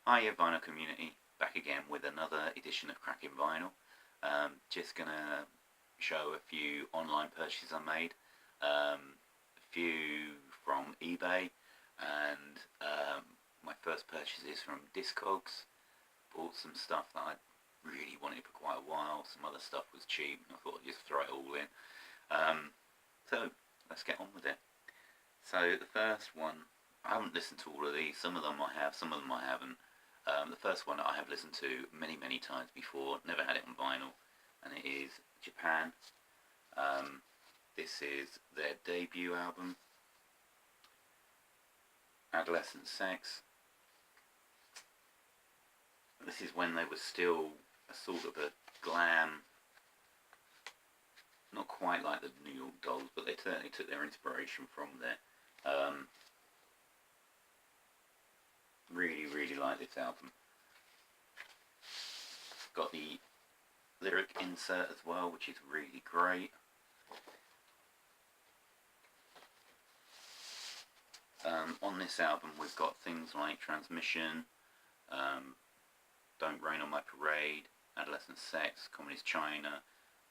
Hiya vinyl community, back again with another edition of Cracking Vinyl. Just gonna show a few online purchases I made, a few from eBay, and my first purchase is from Discogs. Bought some stuff that I really wanted for quite a while. Some other stuff was cheap, and I thought I'd just throw it all in. So let's get on with it. So the first one, I haven't listened to all of these. Some of them I have, some of them I haven't. The first one I have listened to many times before, never had it on vinyl, and it is Japan. This is their debut album, Adolescent Sex. This is when they were still a sort of a glam, not quite like the New York Dolls, but they certainly took their inspiration from there. Really like this album. Got the lyric insert as well, which is really great. On this album we've got things like Transmission, Don't Rain on My Parade, Adolescent Sex, Communist China,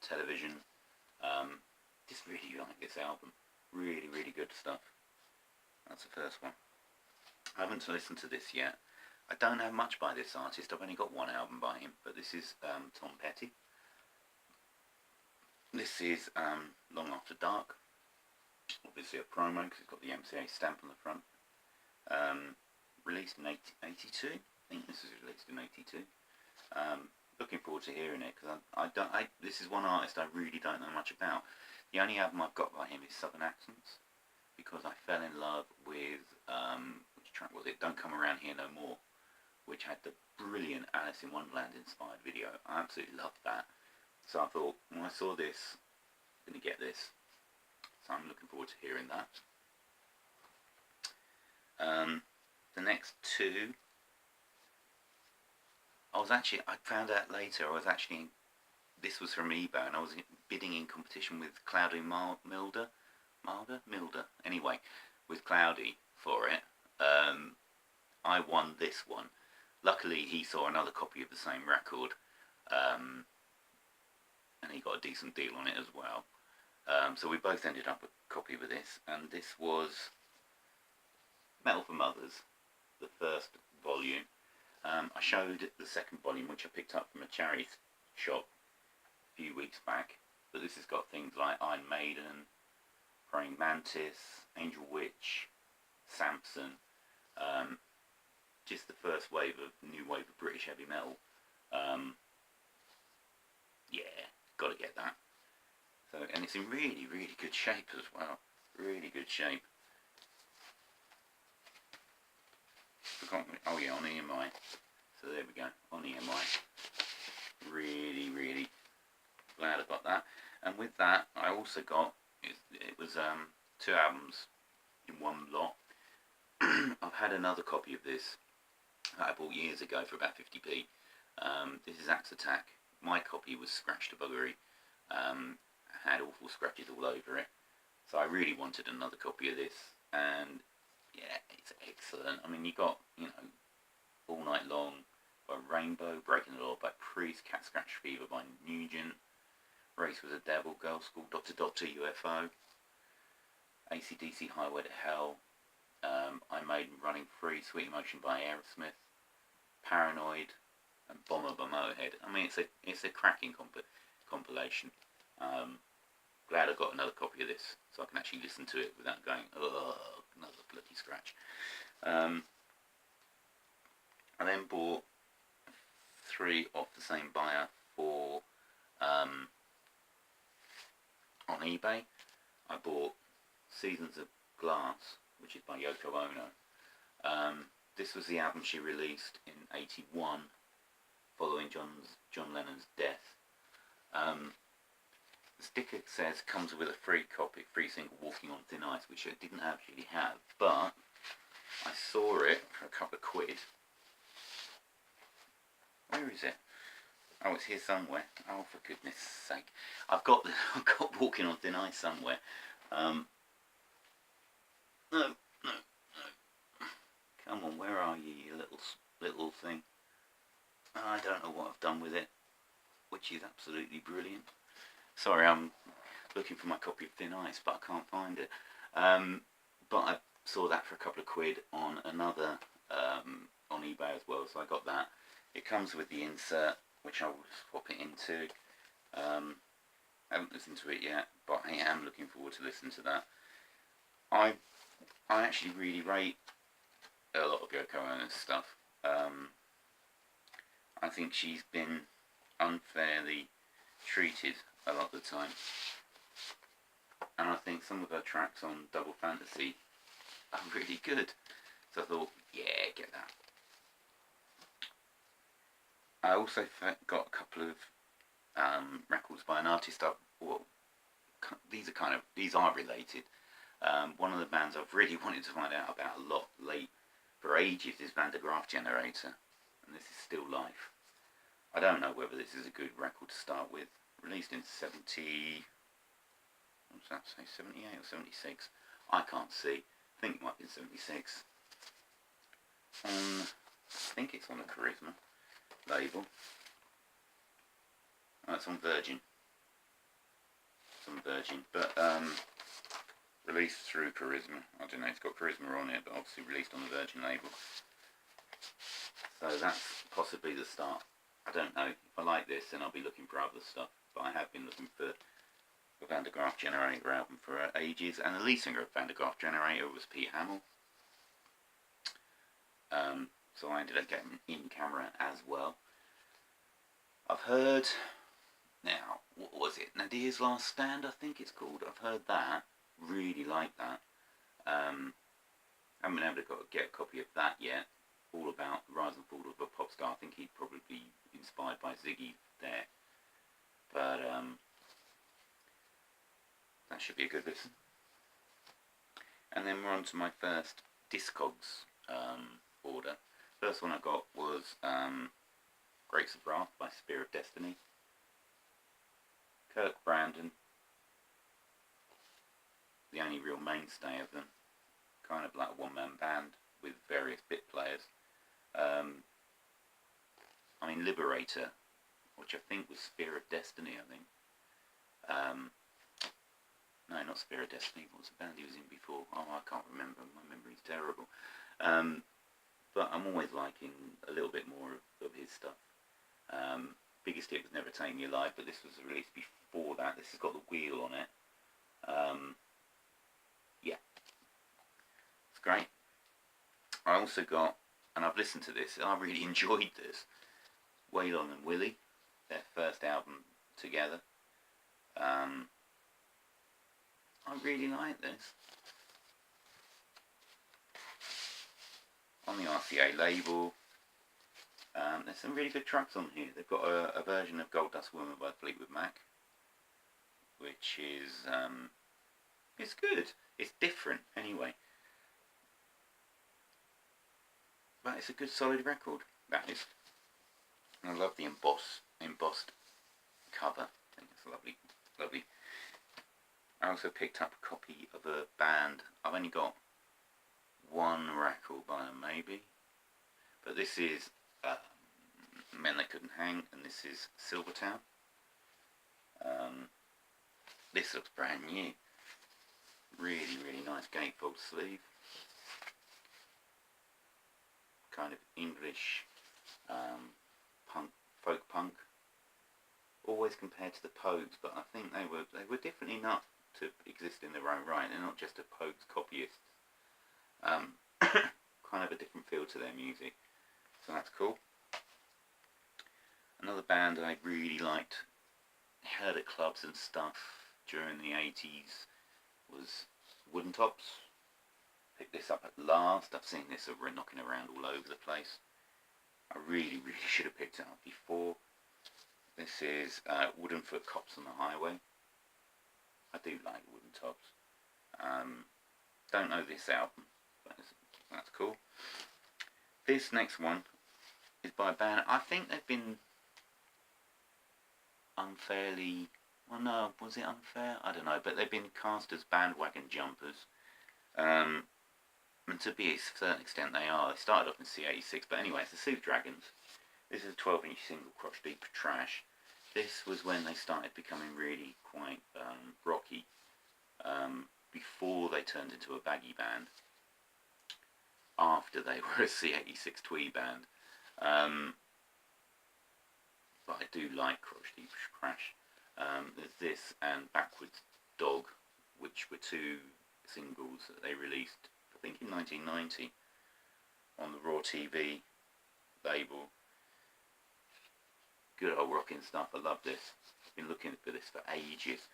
Television. Just really like this album. Really good stuff. That's the first one. I haven't listened to this yet. I don't have much by this artist. I've only got one album by him, but this is Tom Petty. This is Long After Dark. Obviously a promo because it's got the MCA stamp on the front. Released in 82. I think this was released in 82. Looking forward to hearing it because this is one artist I really don't know much about. The only album I've got by him is Southern Accents, because I fell in love with which track was it? Don't Come Around Here No More, which had the brilliant Alice in Wonderland inspired video. I absolutely loved that. So I thought, when I saw this, I'm going to get this. So I'm looking forward to hearing that. The next two, I found out later, this was from eBay, and I was bidding in competition with Cloudy Milder. Anyway, with Cloudy for it. I won this one. Luckily he saw another copy of the same record, and he got a decent deal on it as well. So we both ended up with a copy of this, and this was Metal for Mothers, the first volume. I showed the second volume, which I picked up from a charity shop a few weeks back, but this has got things like Iron Maiden, Praying Mantis, Angel Witch, Samson, just the first new wave of British heavy metal. Yeah, gotta get that. So, and it's in really good shape as well. Really good shape. Oh yeah, on EMI. So there we go, on EMI. Really glad I got that. And with that, I also got, it was 2 albums in one lot. I've had another copy of this that I bought years ago for about 50p. This is Axe Attack. My copy was scratched to buggery. Had awful scratches all over it. So I really wanted another copy of this, and yeah, it's excellent. I mean, you got, All Night Long by Rainbow, Breaking the Law by Priest, Cat Scratch Fever by Nugent, Race with the Devil, Girl School, Dr. UFO, AC/DC Highway to Hell, I Made Running Free, Sweet Emotion by Aerosmith, Paranoid, and Bomber by Motorhead. I mean, it's a cracking compilation. Glad I got another copy of this, so I can actually listen to it without going, oh, another bloody scratch. I then bought 3 off the same buyer for on eBay. I bought Seasons of Glass, which is by Yoko Ono. This was the album she released in '81, following John Lennon's death. The sticker says comes with a free single, Walking on Thin Ice, which I didn't actually have, but I saw it for a couple of quid. Where is it? Oh, it's here somewhere. Oh, for goodness sake! I've got Walking on Thin Ice somewhere. No. Come on, where are you, you little thing? I don't know what I've done with it, which is absolutely brilliant. Sorry, I'm looking for my copy of Thin Ice, but I can't find it. But I saw that for a couple of quid on another, on eBay as well, so I got that. It comes with the insert, which I will swap it into. I haven't listened to it yet, but I am looking forward to listening to that. I actually really rate a lot of Yoko Ono's stuff. I think she's been unfairly treated a lot of the time, and I think some of her tracks on Double Fantasy are really good. So I thought, yeah, get that. I also got a couple of records by an artist. These are related. One of the bands I've really wanted to find out about a lot for ages is Van de Graaff Generator, and this is Still Life. I don't know whether this is a good record to start with. Released in 78 or 76? I can't see. I think it might be 76. I think it's on the Charisma label. Oh, it's on Virgin. It's on Virgin, but released through Charisma. I don't know, it's got Charisma on it, but obviously released on the Virgin label. So that's possibly the start. I don't know. If I like this, then I'll be looking for other stuff. But I have been looking for the Van de Graaff Generator album for ages, and the lead singer of Van de Graaff Generator was Pete Hamill. So I ended up getting In Camera as well. I've heard, now, what was it? Nadir's Last Stand, I think it's called. I've heard that. Really like that. Haven't been able to get a copy of that yet. All about the rise and fall of a pop star. I think he'd probably be inspired by Ziggy there. But that should be a good listen. And then we're on to my first Discogs order. First one I got was Grapes of Wrath by Spear of Destiny. Kirk Brandon, the only real mainstay of them. Kind of like a one-man band with various bit players. I mean, Liberator, which I think was Spear of Destiny, I think. No, not Spear of Destiny. What was the band he was in before? Oh, I can't remember. My memory's terrible. But I'm always liking a little bit more of his stuff. Biggest hit was Never Take Me Alive, but this was released before that. This has got the Wheel on it. Yeah. It's great. I also got, and I've listened to this, and I really enjoyed this, Waylon and Willie, their first album together. I really like this. On the RCA label. There's some really good tracks on here. They've got a version of Gold Dust Woman by Fleetwood Mac, which is, it's good. It's different, anyway. But it's a good solid record, that is. And I love the embossed cover. I think it's lovely, lovely. I also picked up a copy of a band. I've only got one record by them, maybe. But this is Men That Couldn't Hang, and this is Silvertown. This looks brand new. Really, really nice gatefold sleeve. Kind of English folk punk. Always compared to the Pogues, but I think they were different enough to exist in their own right. They're not just a Pogues copyists. Kind of a different feel to their music, so that's cool. Another band I really liked, heard at clubs and stuff during the 80s, was Wooden Tops. Picked this up at last. I've seen this knocking around all over the place. I really, really should have picked it up before. This is Wooden Foot Cops on the Highway. I do like Wooden Tops. Don't know this album, but that's cool. This next one is by a band. I think they've been unfairly, well, no, was it unfair? I don't know, but they've been cast as bandwagon jumpers. And to be a certain extent they are. They started off in C86, but anyway, it's the Soup Dragons. This is a 12-inch single crotch deep trash. This was when they started becoming really quite rocky, before they turned into a baggy band, after they were a C86 twee band. But I do like Crotch Deep Crash. There's this and Backwards Dog, which were two singles that they released, I think in 1990, on the Raw TV label. Good old rocking stuff, I love this. I've been looking for this for ages.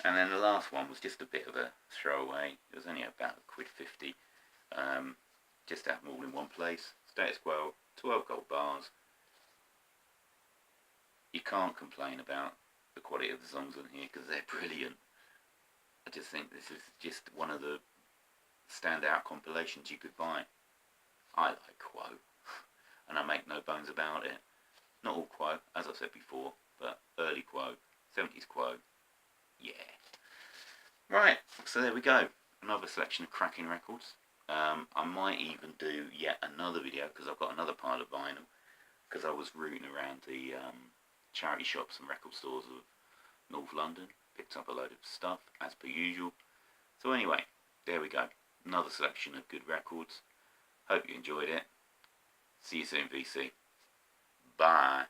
And then the last one was just a bit of a throwaway. It was only about £1.50. Just to have them all in one place. Status Quo, 12 gold bars. You can't complain about the quality of the songs on here because they're brilliant. I just think this is just one of the standout compilations you could buy. I like Quo, and I make no bones about it. Not all Quo, as I said before, but early Quo, 70s Quo, yeah. Right, so there we go. Another selection of cracking records. I might even do yet another video because I've got another pile of vinyl, because I was rooting around the charity shops and record stores of North London, picked up a load of stuff as per usual. So anyway, there we go, another selection of good records. Hope you enjoyed it. See you soon, VC. Bye.